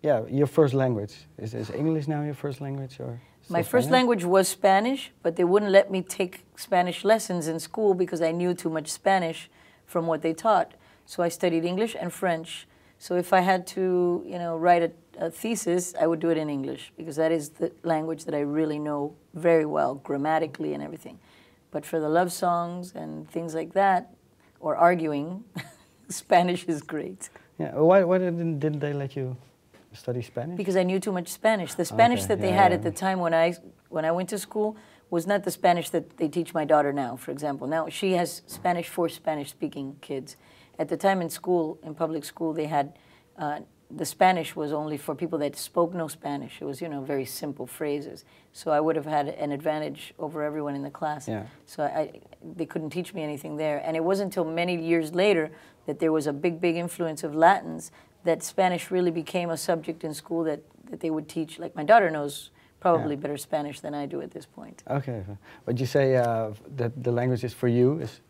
Yeah, your first language. Is English now your first language, or My still first Spanish? language was Spanish, but they wouldn't let me take Spanish lessons in school because I knew too much Spanish from what they taught. So I studied English and French. So if I had to, write a thesis, I would do it in English because that is the language that I really know very well, grammatically and everything. But for the love songs and things like that, or arguing, Spanish is great. Yeah. Why didn't they let you study Spanish? Because I knew too much Spanish. The Spanish that they had at the time when I went to school was not the Spanish that they teach my daughter now, for example. Now she has Spanish for Spanish-speaking kids. At the time in school, in public school, they had, the Spanish was only for people that spoke no Spanish. It was, very simple phrases. So I would have had an advantage over everyone in the class. Yeah. So they couldn't teach me anything there. And it wasn't until many years later that there was a big influence of Latins that Spanish really became a subject in school that they would teach. Like my daughter knows probably better Spanish than I do at this point. Okay, but you say that the language is for you is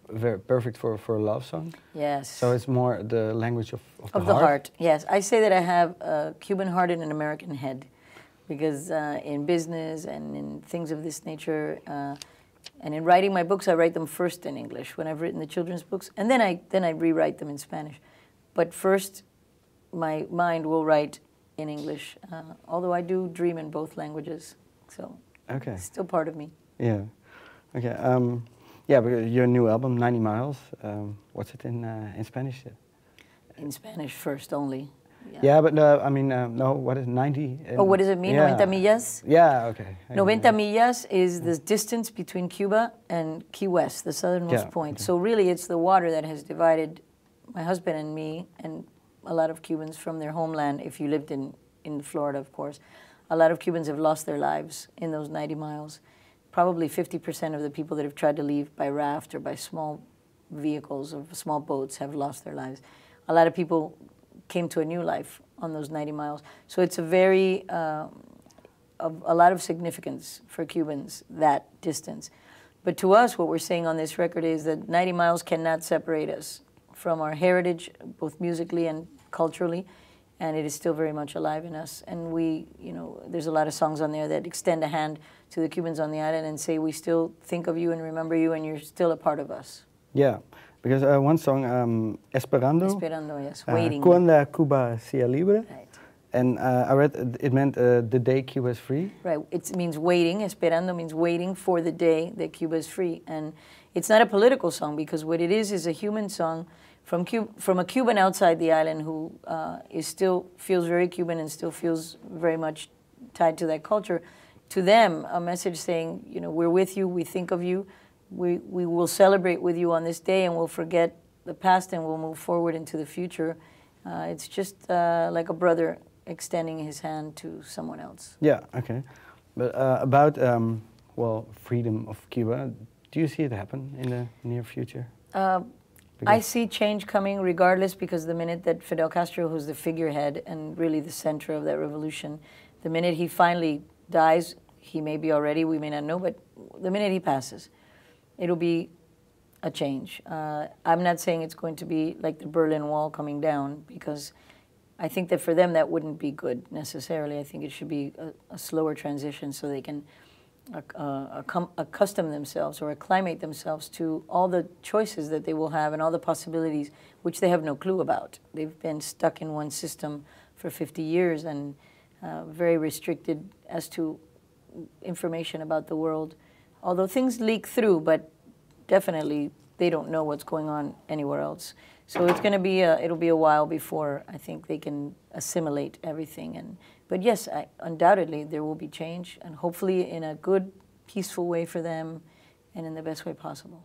very perfect for a love song? Yes. So it's more the language of the heart. Yes, I say that I have a Cuban heart and an American head, because in business and in things of this nature, and in writing my books, I write them first in English when I've written the children's books, and then I rewrite them in Spanish. But first, my mind will write in English, although I do dream in both languages, so it's still part of me. Yeah. Okay. Yeah, because your new album, 90 Miles, what's it in Spanish? In Spanish first only. Yeah, but I mean, no, what is 90? What does it mean, 90 millas? Yeah, okay. 90 millas is the distance between Cuba and Key West, the southernmost point. Okay. So really it's the water that has divided my husband and me and a lot of Cubans from their homeland. If you lived in Florida, of course. A lot of Cubans have lost their lives in those 90 miles. Probably 50% of the people that have tried to leave by raft or by small vehicles or small boats have lost their lives. A lot of people came to a new life on those 90 miles. So it's a very, a lot of significance for Cubans, that distance. But to us, what we're saying on this record is that 90 miles cannot separate us from our heritage, both musically and culturally, and it is still very much alive in us. And we, there's a lot of songs on there that extend a hand to the Cubans on the island and say we still think of you and remember you and you're still a part of us. Yeah, because one song, Esperando. Esperando, yes, waiting. Cuando Cuba sea libre. Right. And I read it meant the day Cuba is free. Right, it means waiting. Esperando means waiting for the day that Cuba is free. And it's not a political song because what it is a human song from a Cuban outside the island who still feels very Cuban and still feels very much tied to that culture. To them, a message saying, we're with you, we think of you, we will celebrate with you on this day and we'll forget the past and we'll move forward into the future. It's just like a brother extending his hand to someone else. Yeah, okay. But about, freedom of Cuba, do you see it happen in the near future? I see change coming regardless, because the minute that Fidel Castro, who's the figurehead and really the center of that revolution, the minute he finally dies, he may be already, we may not know, but the minute he passes, it'll be a change. I'm not saying it's going to be like the Berlin Wall coming down, because I think that for them that wouldn't be good necessarily. I think it should be a slower transition so they can accustom themselves or acclimate themselves to all the choices that they will have and all the possibilities which they have no clue about. They've been stuck in one system for 50 years and very restricted as to information about the world. Although things leak through, but definitely they don't know what's going on anywhere else. So it's going to be it'll be a while before I think they can assimilate everything. But yes, undoubtedly there will be change, and hopefully in a good, peaceful way for them and in the best way possible.